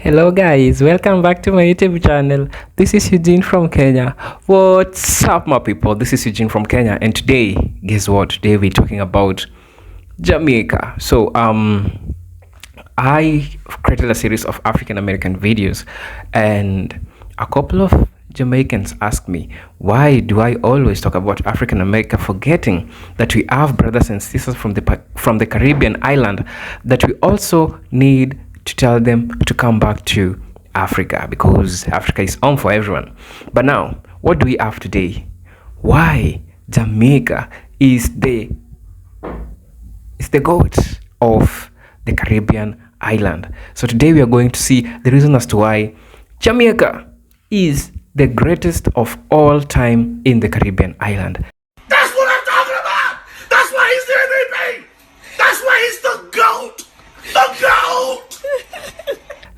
Hello guys, welcome back to my YouTube channel. This is Eugene from Kenya. What's up my people? This is Eugene from Kenya, and today, guess what? Today we're talking about Jamaica. I created a series of African American videos, and a couple of Jamaicans asked me, why do I always talk about African America, forgetting that we have brothers and sisters from the Caribbean island that we also need to tell them to come back to Africa, because Africa is home for everyone. But now, what do we have today? Why Jamaica is the goat of the Caribbean island. So today we are going to see the reason as to why Jamaica is the greatest of all time in the Caribbean island. That's what I'm talking about! That's why he's the MVP! That's why he's the GOAT! The GOAT!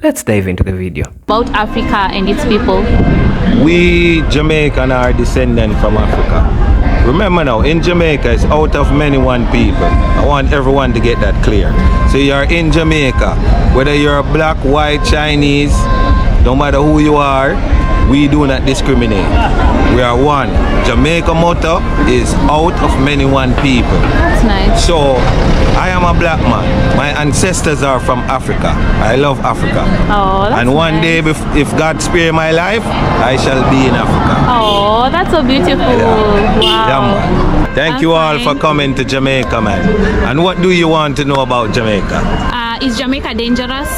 Let's dive into the video. About Africa and its people. We Jamaican are descendant from Africa. Remember now, in Jamaica it's out of many one people. I want everyone to get that clear. So you're in Jamaica, whether you're black, white, Chinese, no matter who you are, we do not discriminate. We are one. Jamaica motto is out of many one people. That's nice. So I am a black man. My ancestors are from Africa. I love Africa. Oh, that's and one nice. day, if God spare my life, I shall be in Africa. Oh, that's so beautiful. Yeah. Wow. Yeah, man. Thank I'm you all fine. for coming to Jamaica, man. And what do you want to know about Jamaica? Is Jamaica dangerous?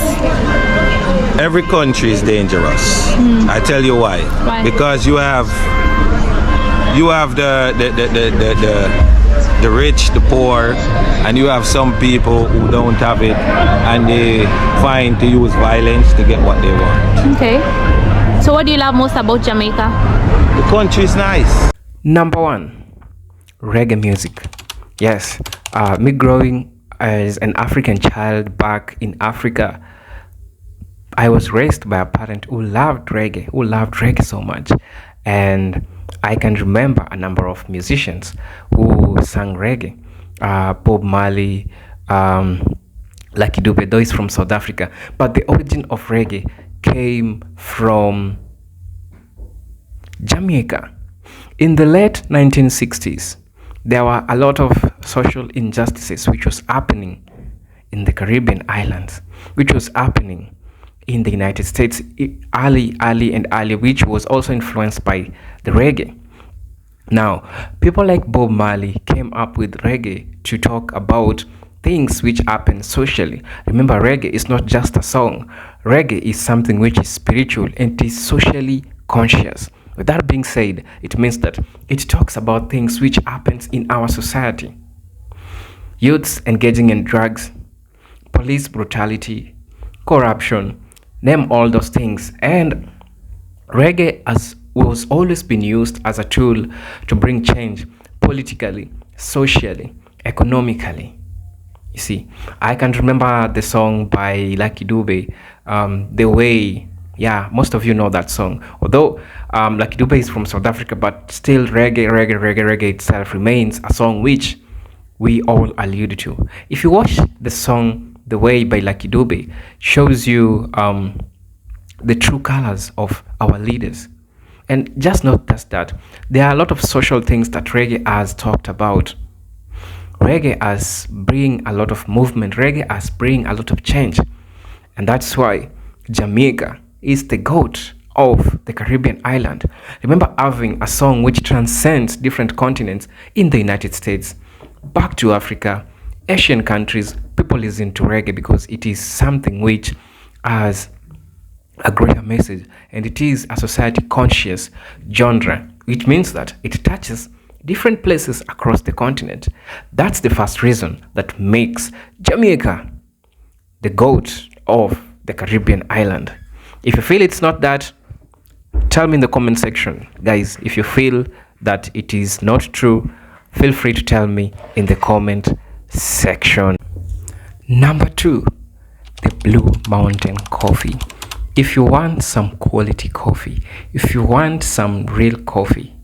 Every country is dangerous. I tell you why. Why? Because you have the rich, the poor, and you have some people who don't have it, and they find to use violence to get what they want. Okay. So what do you love most about Jamaica? The country is nice. Number one, reggae music. Yes, me growing as an African child back in Africa, I was raised by a parent who loved reggae so much. And I can remember a number of musicians who sang reggae. Bob Marley, Lucky Dube, those from South Africa. But the origin of reggae came from Jamaica. In the late 1960s, there were a lot of social injustices which was happening in the Caribbean islands, which was happening in the United States early, which was also influenced by the reggae. Now, people like Bob Marley came up with reggae to talk about things which happen socially. Remember, reggae is not just a song. Reggae is something which is spiritual and it is socially conscious. With that being said, it means that it talks about things which happens in our society. Youths engaging in drugs, police brutality, corruption, name all those things. And reggae was always been used as a tool to bring change politically, socially, economically. You see, I can remember the song by Lucky Dube, The Way. Yeah, most of you know that song. Although Lucky Dube is from South Africa, but still reggae itself remains a song which we all allude to. If you watch the song The Way by Lucky Dube, shows you the true colors of our leaders. And just not just that, there are a lot of social things that reggae has talked about. Reggae has bring a lot of movement. Reggae has bring a lot of change. And that's why Jamaica is the GOAT of the Caribbean island. Remember having a song which transcends different continents in the United States, back to Africa, Asian countries. People listen to reggae because it is something which has a greater message, and it is a society conscious genre, which means that it touches different places across the continent. That's the first reason that makes Jamaica the GOAT of the Caribbean island. If you feel it's not that, tell me in the comment section. Guys, if you feel that it is not true, feel free to tell me in the comment section. Number two, the Blue Mountain coffee. If you want some quality coffee, if you want some real coffee,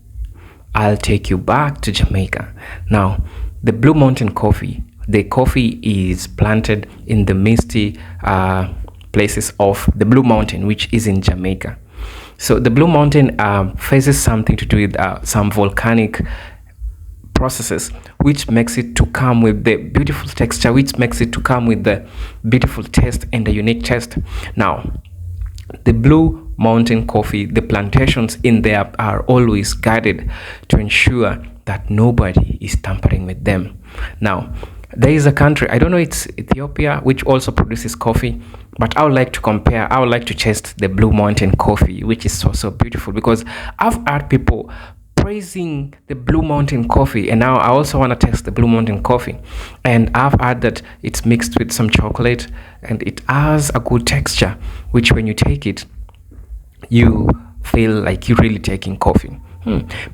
I'll take you back to Jamaica. Now, the Blue Mountain coffee, the coffee is planted in the misty places of the Blue Mountain, which is in Jamaica. So the Blue Mountain faces something to do with some volcanic processes, which makes it to come with the beautiful texture, which makes it to come with the beautiful taste and the unique taste. Now, the Blue Mountain coffee, the plantations in there are always guarded to ensure that nobody is tampering with them. Now, there is a country, I don't know, it's Ethiopia, which also produces coffee, but I would like to compare, I would like to taste the Blue Mountain coffee, which is so beautiful, because I've heard people praising the Blue Mountain coffee, and now I also want to taste the Blue Mountain coffee. And I've heard that it's mixed with some chocolate and it has a good texture, which when you take it, you feel like you're really taking coffee.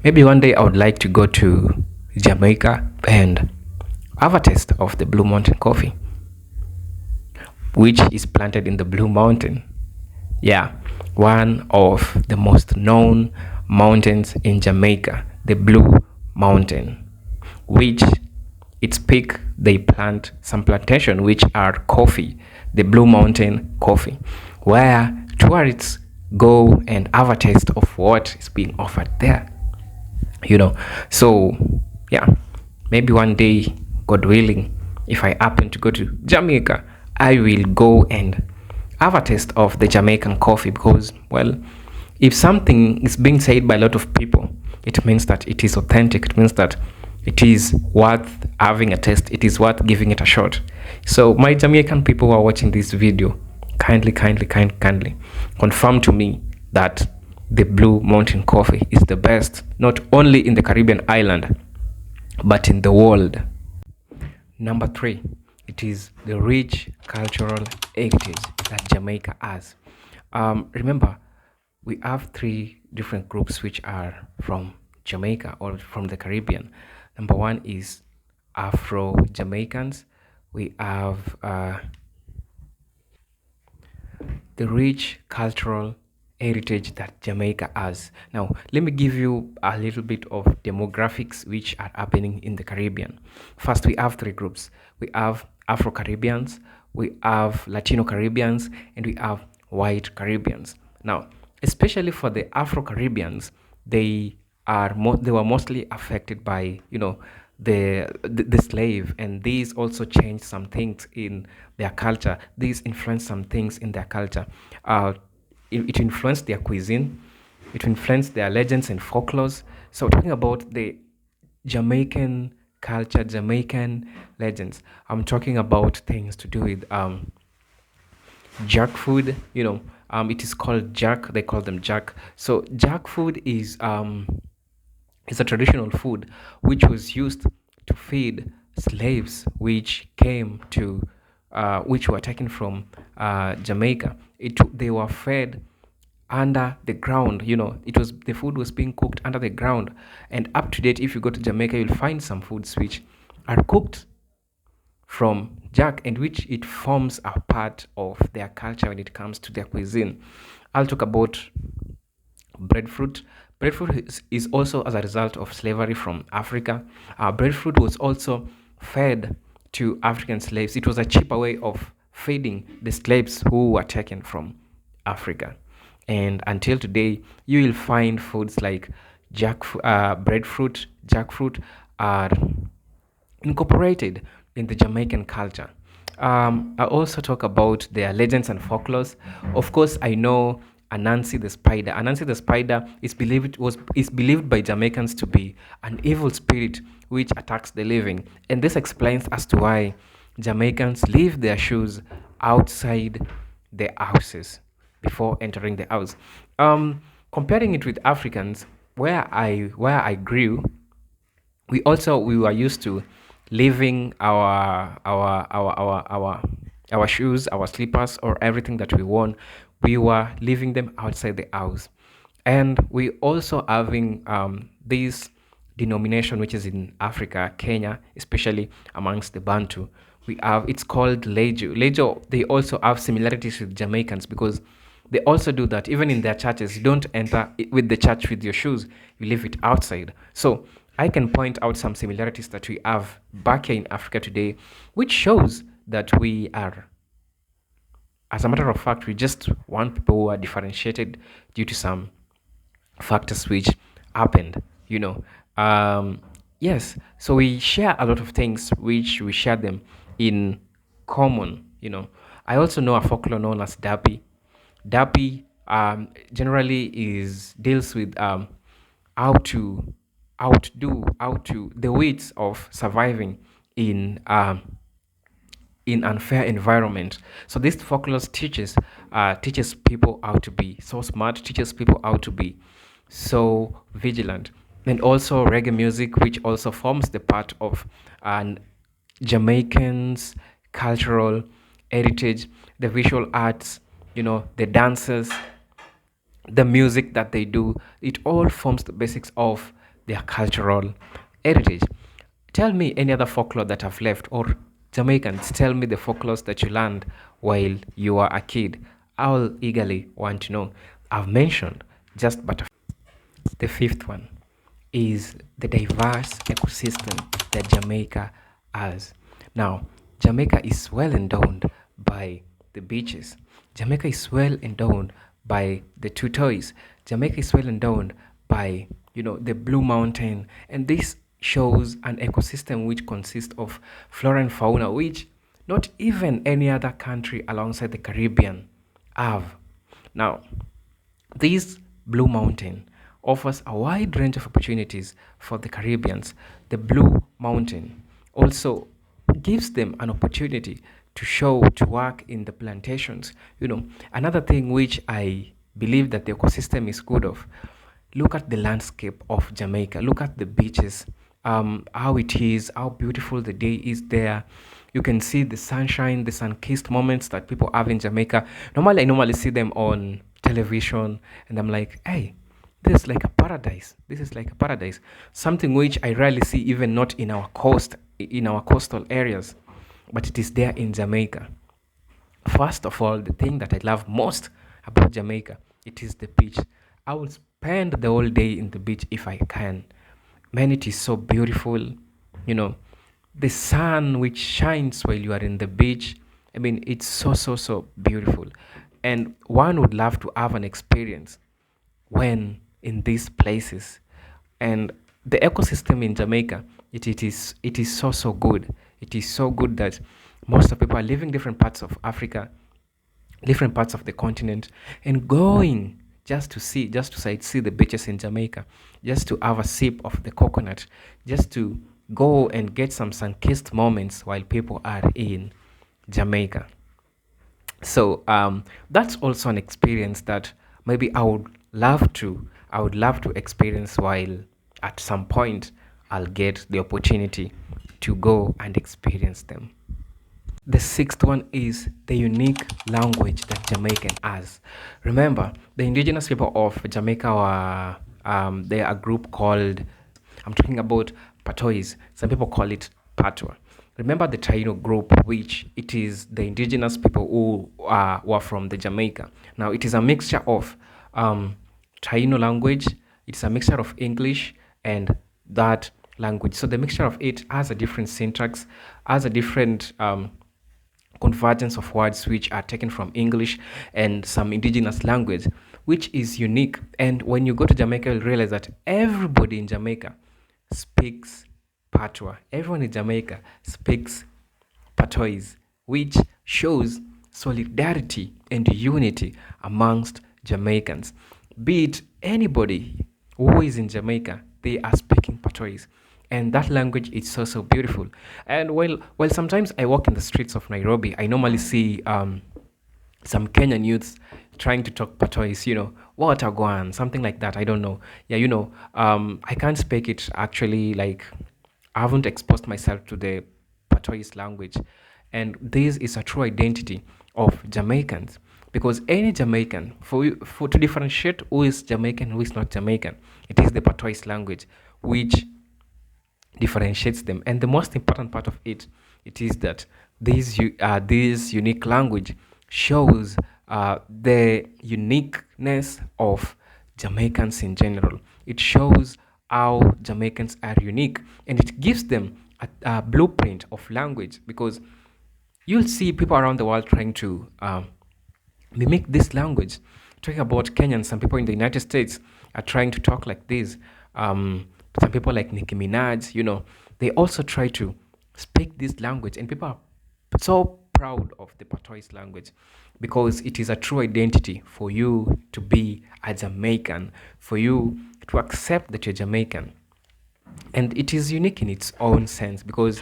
Maybe one day I would like to go to Jamaica and have a taste of the Blue Mountain coffee, which is planted in the Blue Mountain. Yeah, one of the most known mountains in Jamaica, the Blue Mountain, which its peak they plant some plantation which are coffee, the Blue Mountain coffee, where tourists go and have a taste of what is being offered there. So yeah, maybe one day, God willing, if I happen to go to Jamaica, I will go and have a taste of the Jamaican coffee, because, well, if something is being said by a lot of people, it means that it is authentic. It means that it is worth having a taste. It is worth giving it a shot. So my Jamaican people who are watching this video, kindly confirm to me that the Blue Mountain coffee is the best, not only in the Caribbean island, but in the world. Number 3, it is the rich cultural heritage that Jamaica has. Remember, we have 3 different groups which are from Jamaica or from the Caribbean. Number 1 is Afro-Jamaicans. We have the rich cultural heritage that Jamaica has. Now, let me give you a little bit of demographics which are happening in the Caribbean. First, we have 3 groups. We have Afro-Caribbeans, we have Latino Caribbeans, and we have white Caribbeans. Now, especially for the Afro-Caribbeans, they were mostly affected by, the slave, and these also changed some things in their culture. These influenced some things in their culture. It influenced their cuisine, it influenced their legends and folklores. So talking about the Jamaican culture, Jamaican legends, I'm talking about things to do with jack food. It is called jack, they call them jack. So jack food is a traditional food which was used to feed slaves which came to which were taken from Jamaica. They were fed under the ground. The food was being cooked under the ground. And up to date, if you go to Jamaica, you'll find some foods which are cooked from jack, and which it forms a part of their culture when it comes to their cuisine. I'll talk about breadfruit. Breadfruit is also as a result of slavery from Africa. Breadfruit was also fed to African slaves. It was a cheaper way of feeding the slaves who were taken from Africa. And until today, you will find foods like breadfruit, jackfruit are incorporated in the Jamaican culture. I also talk about their legends and folklores. Of course, I know Anansi the spider. Anansi the spider is believed by Jamaicans to be an evil spirit which attacks the living, and this explains as to why Jamaicans leave their shoes outside their houses before entering the house. Comparing it with Africans, where I grew, we were used to leaving our shoes, our slippers, or everything that we worn. We were leaving them outside the house. And we also having this denomination which is in Africa, Kenya, especially amongst the Bantu. It's called Lejo. Lejo, they also have similarities with Jamaicans, because they also do that. Even in their churches, you don't enter with the church with your shoes, you leave it outside. So I can point out some similarities that we have back here in Africa today, which shows that we are As a matter of fact, we just want people who are differentiated due to some factors which happened, you know. Um, yes, so we share a lot of things which we share them in common, you know. I also know a folklore known as Dapi. Dapi generally is deals with how to how to the ways of surviving in in unfair environment. So this folklore teaches people how to be so smart, teaches people how to be so vigilant, and also reggae music, which also forms the part of an Jamaicans' cultural heritage, the visual arts, you know, the dances, the music that they do, it all forms the basics of their cultural heritage. Tell me any other folklore that I've left, or Jamaicans, tell me the folklores that you learned while you were a kid. I'll eagerly want to know. I've mentioned just but the fifth one is the diverse ecosystem that Jamaica has. Now, Jamaica is well endowed by the beaches. Jamaica is well endowed by the tortoise. Jamaica is well endowed by, you know, the Blue Mountain, and this shows an ecosystem which consists of flora and fauna, which not even any other country alongside the Caribbean have. Now, this Blue Mountain offers a wide range of opportunities for the Caribbeans. The Blue Mountain also gives them an opportunity to show, to work in the plantations. You know, another thing which I believe that the ecosystem is good of, look at the landscape of Jamaica, look at the beaches, how it is, how beautiful the day is there. You can see the sunshine, the sun-kissed moments that people have in Jamaica. Normally, I normally see them on television, and I'm like, hey, this is like a paradise. This is like a paradise. Something which I rarely see, even not in our in our coastal areas, but it is there in Jamaica. First of all, the thing that I love most about Jamaica, it is the beach. I will spend the whole day in the beach if I can. Man, it is so beautiful. You know, the sun which shines while you are in the beach. I mean, it's so beautiful. And one would love to have an experience when in these places. And the ecosystem in Jamaica, it is so good. It is so good that most of people are living different parts of Africa, different parts of the continent, and going just to see, just to sightsee the beaches in Jamaica, just to have a sip of the coconut, just to go and get some sun-kissed moments while people are in Jamaica. So that's also an experience that maybe I would love to experience while at some point I'll get the opportunity to go and experience them. The sixth one is the unique language that Jamaican has. Remember, the indigenous people of Jamaica were they are a group called, I'm talking about Patois. Some people call it Patois. Remember the Taino group, which it is the indigenous people who are from the Jamaica. Now it is a mixture of Taino language. It's a mixture of English and that language. So the mixture of it has a different syntax, has a different convergence of words which are taken from English and some indigenous language, which is unique. And when you go to Jamaica, you'll realize that everybody in Jamaica speaks Patois. Everyone in Jamaica speaks Patois, which shows solidarity and unity amongst Jamaicans. Be it anybody who is in Jamaica, they are speaking Patois. And that language is so beautiful. And while sometimes I walk in the streets of Nairobi, I normally see some Kenyan youths trying to talk Patois, you know, Watagwan, something like that. I don't know. Yeah, you know, I can't speak it actually. Like, I haven't exposed myself to the Patois language. And this is a true identity of Jamaicans. Because any Jamaican, for to differentiate who is Jamaican, who is not Jamaican, it is the Patois language, which differentiates them. And the most important part of it is that this unique language shows the uniqueness of Jamaicans in general. It shows how Jamaicans are unique, and it gives them a blueprint of language, because you'll see people around the world trying to mimic this language. Talking about Kenyans, some people in the United States are trying to talk like this. Some people like Nicki Minaj, they also try to speak this language, and people are so proud of the patois language because it is a true identity for you to be a Jamaican, for you to accept that you're Jamaican. And it is unique in its own sense because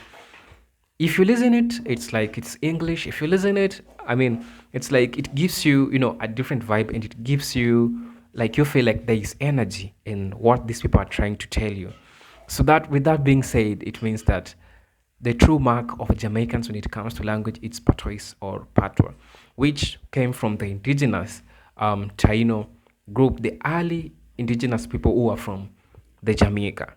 if you listen it, it's like it's English. If you listen it, I mean, it's like it gives you, a different vibe, and it gives you like you feel like there is energy in what these people are trying to tell you. So that, with that being said, it means that the true mark of Jamaicans when it comes to language is patois or patois, which came from the indigenous Taino group, the early indigenous people who are from the Jamaica.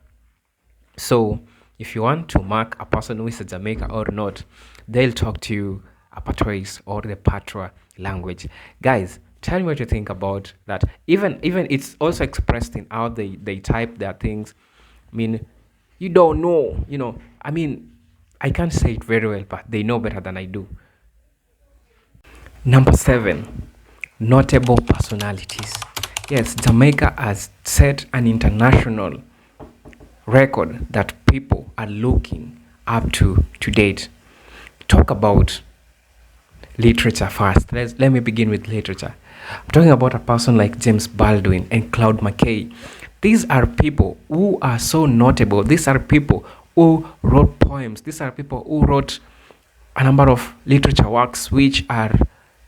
So, if you want to mark a person who is a Jamaica or not, they'll talk to you a patois or the patois language. Guys, tell me what you think about that. Even it's also expressed in how they type their things. I mean, you don't know, I mean, I can't say it very well, but they know better than I do. Number 7, notable personalities. Yes, Jamaica has set an international record that people are looking up to date. Talk about literature first. Let me begin with literature. I'm talking about a person like James Baldwin and Claude McKay. These are people who are so notable. These are people who wrote poems. These are people who wrote a number of literature works which are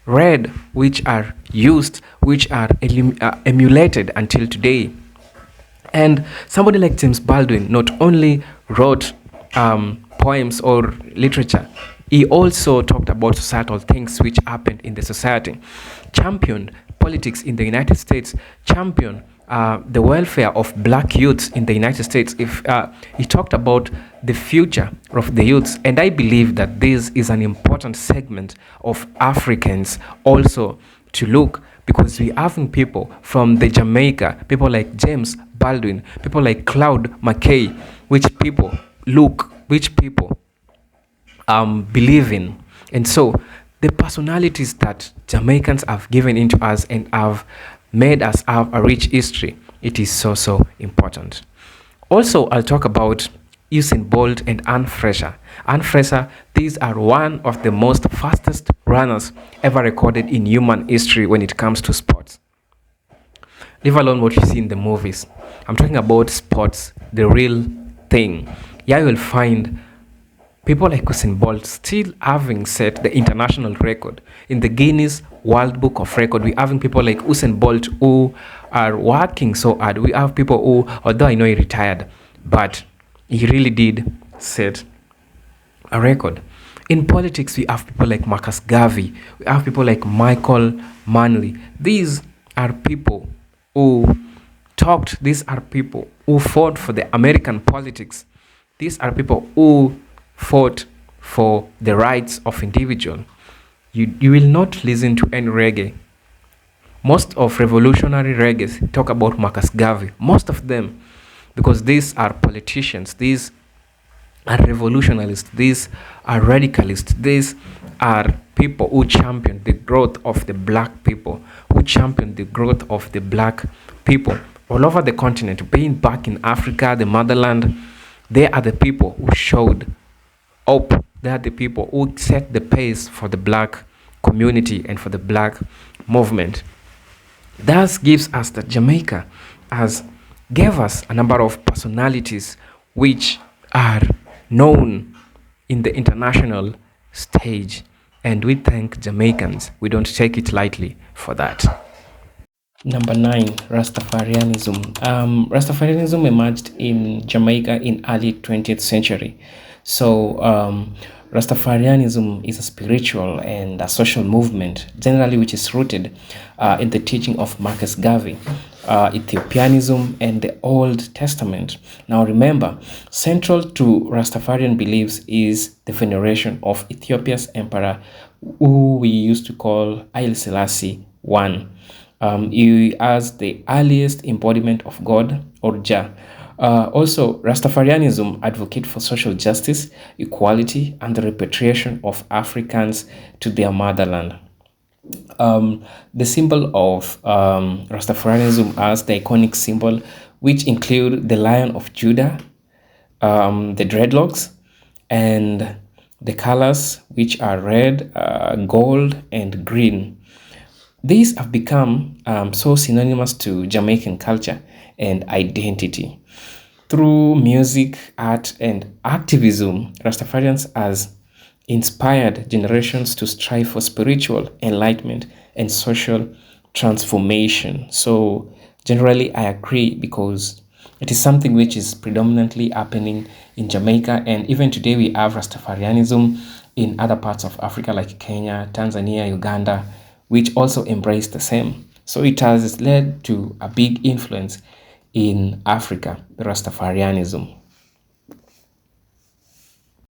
read, which are used, which are emulated until today. And somebody like James Baldwin not only wrote poems or literature, he also talked about societal things which happened in the society, championed politics in the United States, championed the welfare of black youths in the United States. If he talked about the future of the youths, and I believe that this is an important segment of Africans also to look, because we having people from the Jamaica, people like James Baldwin, people like Claude McKay, which people believe in. And so the personalities that Jamaicans have given into us and have made us have a rich history, it is so important. Also, I'll talk about Usain Bolt and Anne Fraser. Anne Fraser, these are one of the most fastest runners ever recorded in human history when it comes to sports. Leave alone what you see in the movies. I'm talking about sports, the real thing. Here you will find people like Usain Bolt still having set the international record in the Guinness World Book of Record. We having people like Usain Bolt who are working so hard. We have people who, although I know he retired, but he really did set a record. In politics, we have people like Marcus Garvey. We have people like Michael Manley. These are people who talked. These are people who fought for the American politics. These are people who fought for the rights of individual. You will not listen to any reggae. Most of revolutionary reggae talk about Marcus Garvey. Most of them, because these are politicians, these are revolutionalists, these are radicalists, these are people who champion the growth of the black people, who champion the growth of the black people all over the continent, being back in Africa, the motherland. They are the people who showed hope. They are the people who set the pace for the black community and for the black movement. Thus gives us that Jamaica gave us a number of personalities which are known in the international stage, and we thank Jamaicans. We don't take it lightly for that. Number 9, Rastafarianism. Rastafarianism emerged in Jamaica in early 20th century. So Rastafarianism is a spiritual and a social movement, generally which is rooted in the teaching of Marcus Garvey, Ethiopianism, and the Old Testament. Now remember, central to Rastafarian beliefs is the veneration of Ethiopia's emperor, who we used to call Haile Selassie I. He as the earliest embodiment of God, or Jah. Also, Rastafarianism advocates for social justice, equality, and the repatriation of Africans to their motherland. The symbol of Rastafarianism as the iconic symbol, which include the Lion of Judah, the dreadlocks, and the colors which are red, gold, and green. These have become so synonymous to Jamaican culture and identity. Through music, art, and activism, Rastafarians has inspired generations to strive for spiritual enlightenment and social transformation. So, generally, I agree because it is something which is predominantly happening in Jamaica, and even today we have Rastafarianism in other parts of Africa like Kenya, Tanzania, Uganda, which also embrace the same. So it has led to a big influence in Africa, the Rastafarianism.